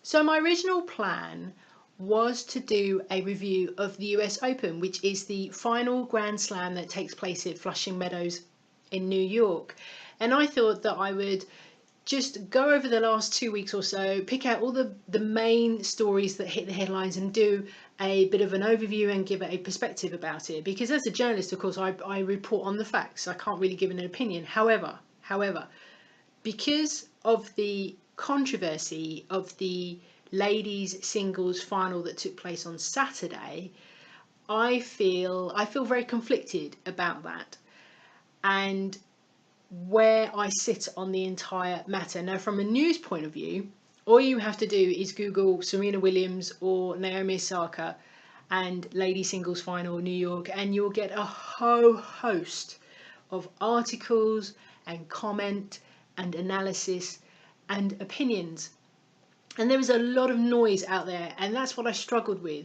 So my original plan was to do a review of the US Open, which is the final Grand Slam that takes place at Flushing Meadows in New York. And I thought that I would just go over the last 2 weeks or so, pick out all the main stories that hit the headlines and do a bit of an overview and give it a perspective about it. Because as a journalist, of course, I report on the facts. I can't really give an opinion. However, because of the controversy of the ladies singles final that took place on Saturday, I feel very conflicted about that and where I sit on the entire matter. Now, from a news point of view, all you have to do is Google Serena Williams or Naomi Osaka and ladies singles final New York, and you'll get a whole host of articles and comment and analysis and opinions. And there was a lot of noise out there, and that's what I struggled with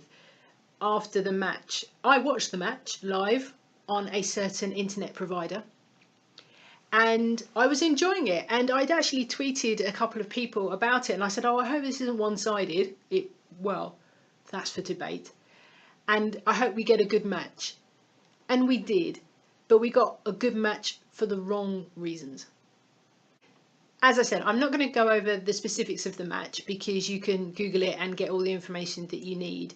after the match. I watched the match live on a certain internet provider, and I was enjoying it. And I'd actually tweeted a couple of people about it, and I said, oh, I hope this isn't one-sided. Well, that's for debate. And I hope we get a good match. And we did, but we got a good match for the wrong reasons. As I said, I'm not going to go over the specifics of the match because you can Google it and get all the information that you need.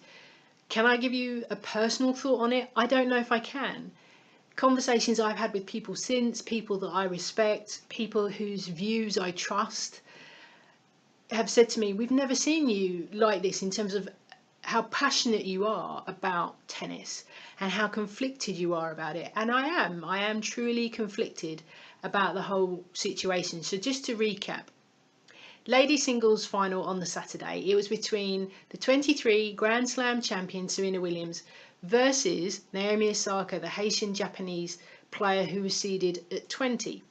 Can I give you a personal thought on it? I don't know if I can. Conversations I've had with people since, people that I respect, people whose views I trust, have said to me, we've never seen you like this in terms of how passionate you are about tennis and how conflicted you are about it. And I am truly conflicted about the whole situation. So just to recap, ladies singles final on the Saturday, it was between the 23 Grand Slam champion Serena Williams versus Naomi Osaka, the Haitian Japanese player who was seeded at 20.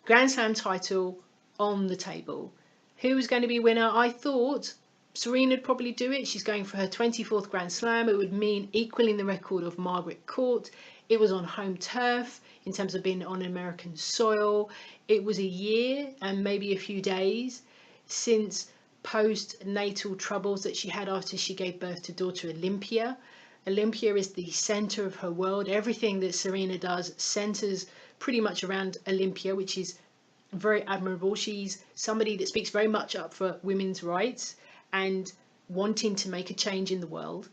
Grand Slam title on the table. Who was going to be winner? I thought Serena'd probably do it. She's going for her 24th Grand Slam. It would mean equaling the record of Margaret Court. It was on home turf in terms of being on American soil. It was a year and maybe a few days since postnatal troubles that she had after she gave birth to daughter Olympia. Olympia is the center of her world. Everything that Serena does centers pretty much around Olympia, which is very admirable. She's somebody that speaks very much up for women's rights and wanting to make a change in the world,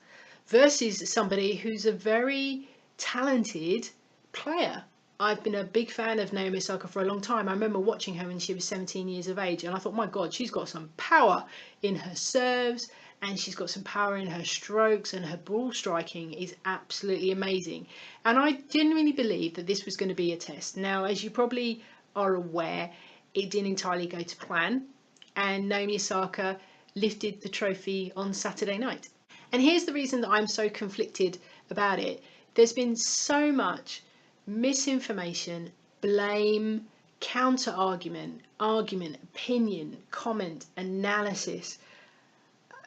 versus somebody who's a very talented player. I've been a big fan of Naomi Osaka for a long time. I remember watching her when she was 17 years of age, and I thought, my God, she's got some power in her serves, and she's got some power in her strokes, and her ball striking is absolutely amazing. And I genuinely believe that this was going to be a test. Now, as you probably are aware, it didn't entirely go to plan, and Naomi Osaka lifted the trophy on Saturday night. And here's the reason that I'm so conflicted about it. There's been so much misinformation, blame, counter-argument, opinion, comment, analysis.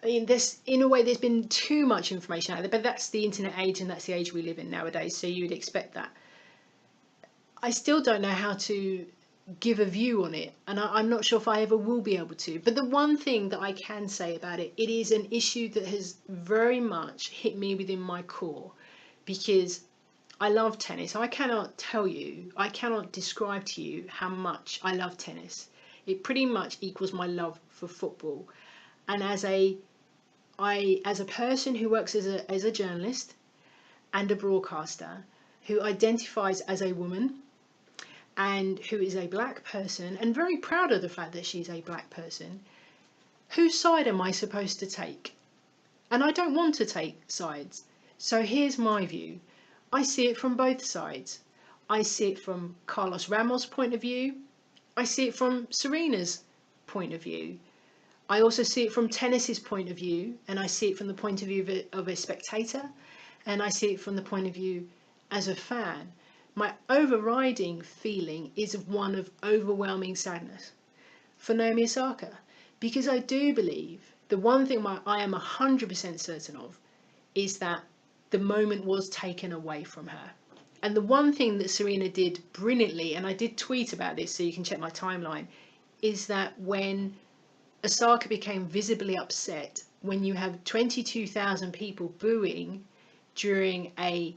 I mean, in a way, there's been too much information out there, but that's the internet age and that's the age we live in nowadays, so you would expect that. I still don't know how to give a view on it, and I'm not sure if I ever will be able to. But the one thing that I can say about it, it is an issue that has very much hit me within my core, because I love tennis. I cannot describe to you how much I love tennis. It pretty much equals my love for football. And as a person who works as a journalist and a broadcaster, who identifies as a woman, and who is a black person, and very proud of the fact that she's a black person, whose side am I supposed to take? And I don't want to take sides. So here's my view. I see it from both sides. I see it from Carlos Ramos' point of view. I see it from Serena's point of view. I also see it from tennis's point of view, and I see it from the point of view of a spectator, and I see it from the point of view as a fan. My overriding feeling is one of overwhelming sadness for Naomi Osaka, because I do believe the one thing I am 100% certain of is that the moment was taken away from her. And the one thing that Serena did brilliantly, and I did tweet about this so you can check my timeline, is that when Osaka became visibly upset when you have 22,000 people booing during an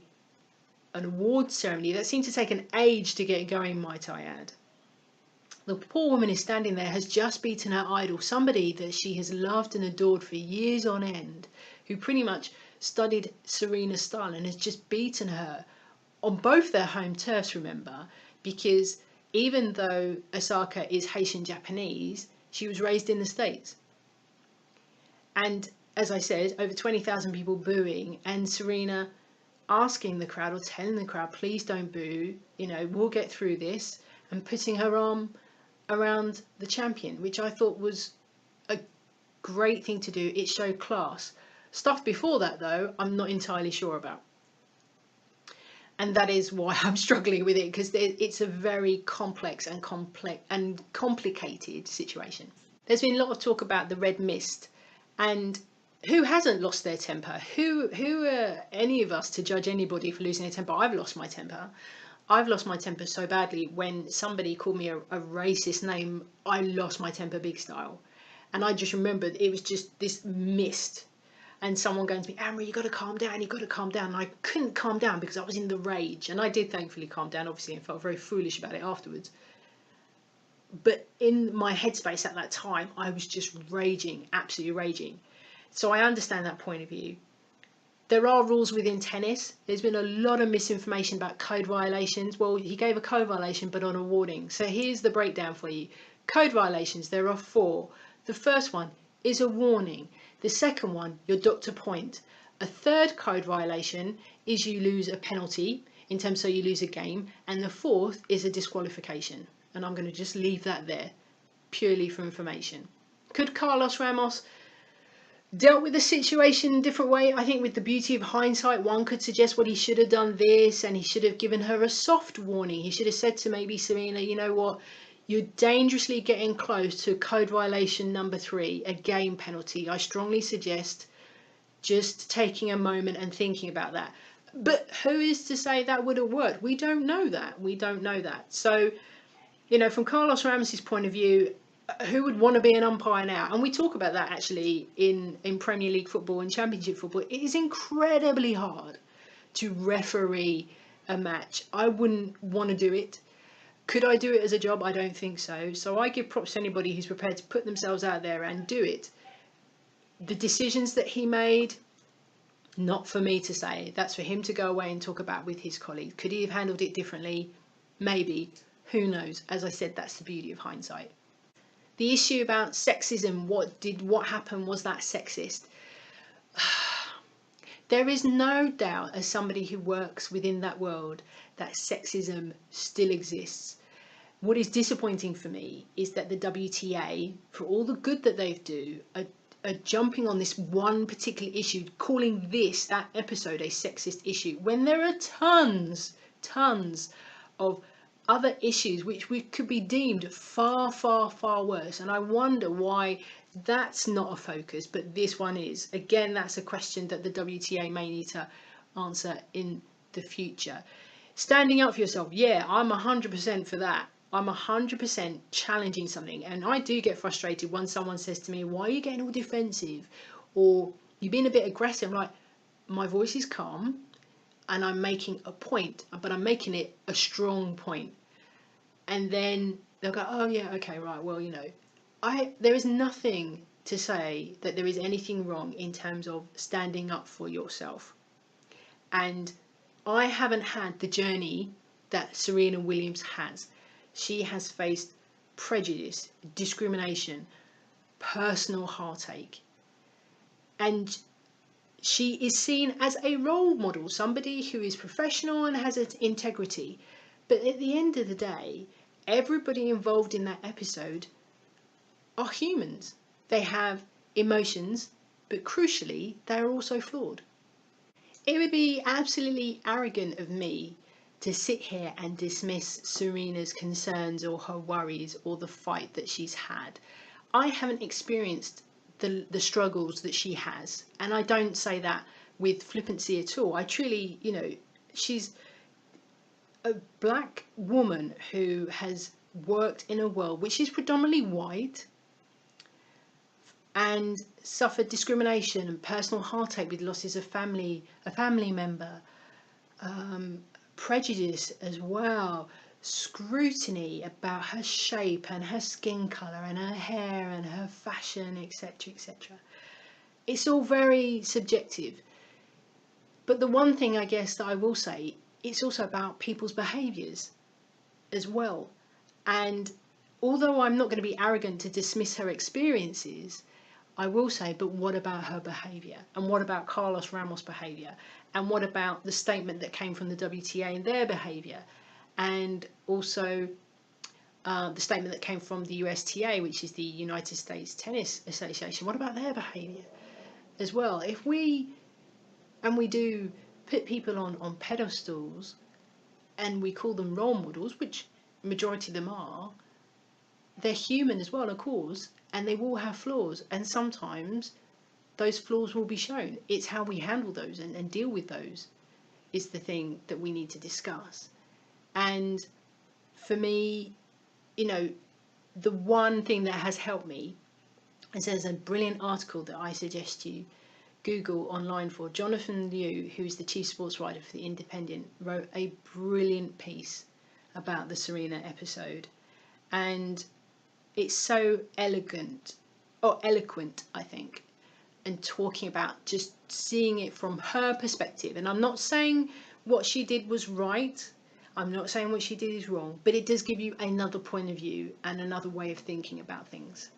awards ceremony that seemed to take an age to get going, might I add. The poor woman is standing there, has just beaten her idol, somebody that she has loved and adored for years on end, who pretty much studied Serena's style and has just beaten her on both their home turfs, remember, because even though Osaka is Haitian Japanese, she was raised in the States. And as I said, over 20,000 people booing, and Serena asking the crowd or telling the crowd, please don't boo, we'll get through this, and putting her arm around the champion, which I thought was a great thing to do. It showed class. Stuff before that, though, I'm not entirely sure about. And that is why I'm struggling with it, because it's a very complex and complicated situation. There's been a lot of talk about the red mist, and who hasn't lost their temper? Who are any of us to judge anybody for losing their temper? I've lost my temper. I've lost my temper so badly. When somebody called me a racist name, I lost my temper big style. And I just remembered it was just this mist. And someone going to me, Amber, you got to calm down, you got to calm down. And I couldn't calm down because I was in the rage. And I did thankfully calm down, obviously, and felt very foolish about it afterwards. But in my headspace at that time, I was just raging, absolutely raging. So I understand that point of view. There are rules within tennis. There's been a lot of misinformation about code violations. Well, he gave a code violation, but on awarding. So here's the breakdown for you. Code violations, there are 4. The first one is a warning. The second one, your doctor point. A third code violation is you lose a penalty, in terms so you lose a game. And the fourth is a disqualification. And I'm going to just leave that there, purely for information. Could Carlos Ramos dealt with the situation in a different way? I think with the beauty of hindsight, one could suggest, well, he should have done this, and he should have given her a soft warning. He should have said to maybe Serena, you know what, you're dangerously getting close to code violation number 3, a game penalty. I strongly suggest just taking a moment and thinking about that. But who is to say that would have worked? We don't know that. We don't know that. So, from Carlos Ramos's point of view, who would want to be an umpire now? And we talk about that actually in Premier League football and Championship football. It is incredibly hard to referee a match. I wouldn't want to do it. Could I do it as a job? I don't think so. So I give props to anybody who's prepared to put themselves out there and do it. The decisions that he made, not for me to say. That's for him to go away and talk about with his colleagues. Could he have handled it differently? Maybe. Who knows? As I said, that's the beauty of hindsight. The issue about sexism, what happened, was that sexist? There is no doubt, as somebody who works within that world, that sexism still exists. What is disappointing for me is that the WTA, for all the good that they do, are jumping on this one particular issue, calling that episode a sexist issue, when there are tons of other issues which could be deemed far, far, far worse. And I wonder why that's not a focus, but this one is. Again, that's a question that the WTA may need to answer in the future. Standing up for yourself, yeah, I'm 100% for that. I'm 100% challenging something. And I do get frustrated when someone says to me, why are you getting all defensive? Or you've been a bit aggressive. Like, my voice is calm and I'm making a point, but I'm making it a strong point. And then they'll go, oh yeah, okay, right, well, there is nothing to say that there is anything wrong in terms of standing up for yourself. And I haven't had the journey that Serena Williams has. She has faced prejudice, discrimination, personal heartache. And she is seen as a role model, somebody who is professional and has integrity. But at the end of the day, everybody involved in that episode are humans. They have emotions, but crucially, they are also flawed. It would be absolutely arrogant of me to sit here and dismiss Serena's concerns or her worries or the fight that she's had. I haven't experienced the struggles that she has, and I don't say that with flippancy at all. I truly, she's a black woman who has worked in a world which is predominantly white, and suffered discrimination and personal heartache with losses of a family member, prejudice as well, scrutiny about her shape and her skin colour and her hair and her fashion, etc., etc. It's all very subjective. But the one thing I guess that I will say, it's also about people's behaviours as well. And although I'm not going to be arrogant to dismiss her experiences, I will say, but what about her behaviour? And what about Carlos Ramos' behaviour? And what about the statement that came from the WTA and their behaviour? And also the statement that came from the USTA, which is the United States Tennis Association. What about their behaviour as well? If we do put people on pedestals and we call them role models, which majority of them are, they're human as well, of course, and they will have flaws, and sometimes those flaws will be shown. It's how we handle those and deal with those is the thing that we need to discuss. And for me, the one thing that has helped me is there's a brilliant article that I suggest you Google online for. Jonathan Liu, who's the chief sports writer for The Independent, wrote a brilliant piece about the Serena episode, and it's so eloquent, I think, and talking about just seeing it from her perspective. And I'm not saying what she did was right, I'm not saying what she did is wrong, but it does give you another point of view and another way of thinking about things.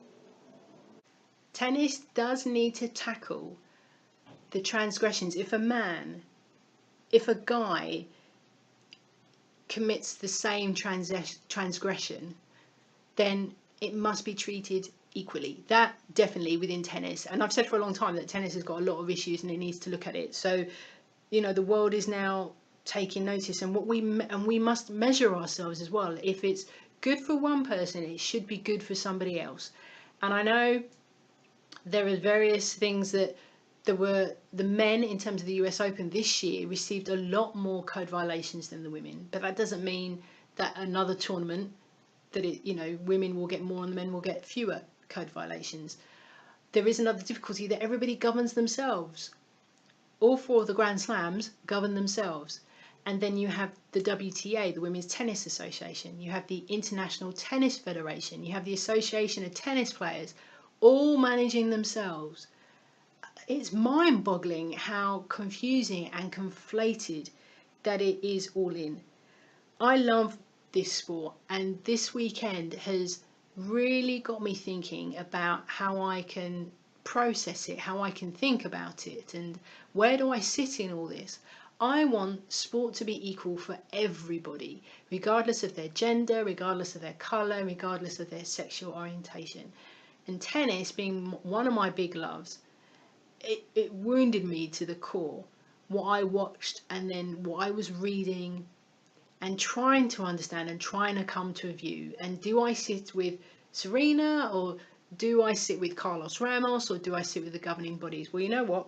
Tennis does need to tackle the transgressions. If a guy commits the same transgression, then it must be treated equally. That definitely within tennis. And I've said for a long time that tennis has got a lot of issues and it needs to look at it. So, the world is now taking notice, and we must measure ourselves as well. If it's good for one person, it should be good for somebody else. And I know there are various things that the men in terms of the US Open this year received a lot more code violations than the women, but that doesn't mean that another tournament that women will get more and the men will get fewer code violations. There is another difficulty that everybody governs themselves. All four of the Grand Slams govern themselves. And then you have the WTA, the Women's Tennis Association, you have the International Tennis Federation, you have the Association of Tennis Players, all managing themselves. It's mind-boggling how confusing and conflated that it is all in. I love this sport, and this weekend has really got me thinking about how I can process it, how I can think about it, and where do I sit in all this. I want sport to be equal for everybody, regardless of their gender, regardless of their colour, regardless of their sexual orientation. And tennis being one of my big loves, it wounded me to the core, what I watched and then what I was reading and trying to understand and trying to come to a view. And do I sit with Serena, or do I sit with Carlos Ramos, or do I sit with the governing bodies? Well, you know what?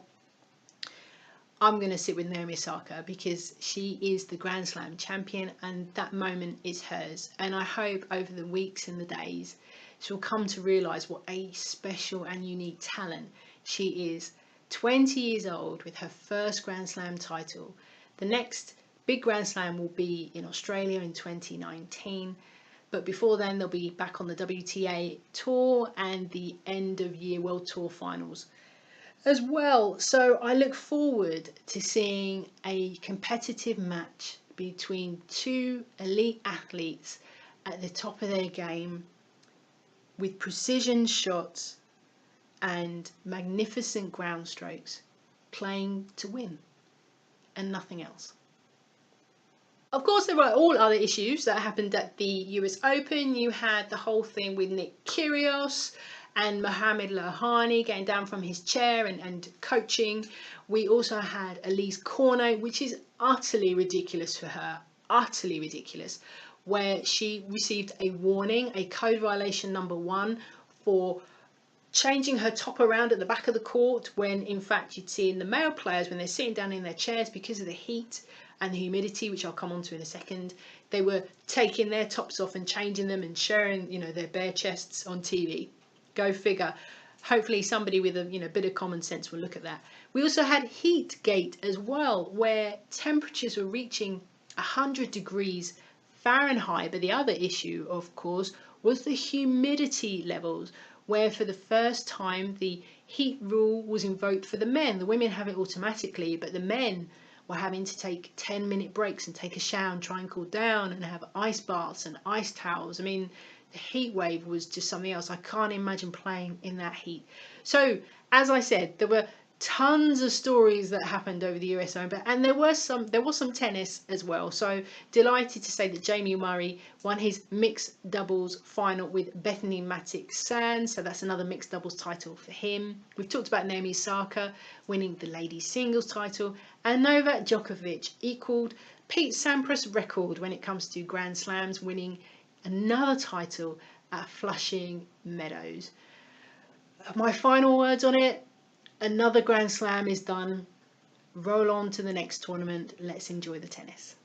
I'm going to sit with Naomi Osaka, because she is the Grand Slam champion and that moment is hers. And I hope over the weeks and the days she'll come to realise what a special and unique talent she is. 20 years old with her first Grand Slam title. The next big Grand Slam will be in Australia in 2019. But before then, they'll be back on the WTA Tour and the end of year World Tour finals as well. So I look forward to seeing a competitive match between two elite athletes at the top of their game, with precision shots and magnificent ground strokes, playing to win and nothing else. Of course, there were all other issues that happened at the US Open. You had the whole thing with Nick Kyrgios and Mohamed Lohani getting down from his chair and coaching. We also had Elise Cornet, which is utterly ridiculous for her, utterly ridiculous, where she received a warning, a code violation number 1, for changing her top around at the back of the court, when in fact you'd see in the male players, when they're sitting down in their chairs, because of the heat and the humidity, which I'll come on to in a second, they were taking their tops off and changing them and sharing, their bare chests on TV. Go figure. hopefully somebody with a bit of common sense will look at that. We also had Heatgate as well, where temperatures were reaching 100 degrees Fahrenheit. But the other issue, of course, was the humidity levels, where for the first time the heat rule was invoked for the men. The women have it automatically, but the men were having to take 10-minute breaks and take a shower and try and cool down and have ice baths and ice towels. I mean, the heat wave was just something else. I can't imagine playing in that heat. So, as I said, there were tons of stories that happened over the US Open, and there was some tennis as well. So delighted to say that Jamie Murray won his mixed doubles final with Bethany Mattek-Sands, so that's another mixed doubles title for him. We've talked about Naomi Osaka winning the ladies singles title, and Novak Djokovic equalled Pete Sampras' record when it comes to Grand Slams, winning another title at Flushing Meadows. My final words on it: another Grand Slam is done. Roll on to the next tournament. Let's enjoy the tennis.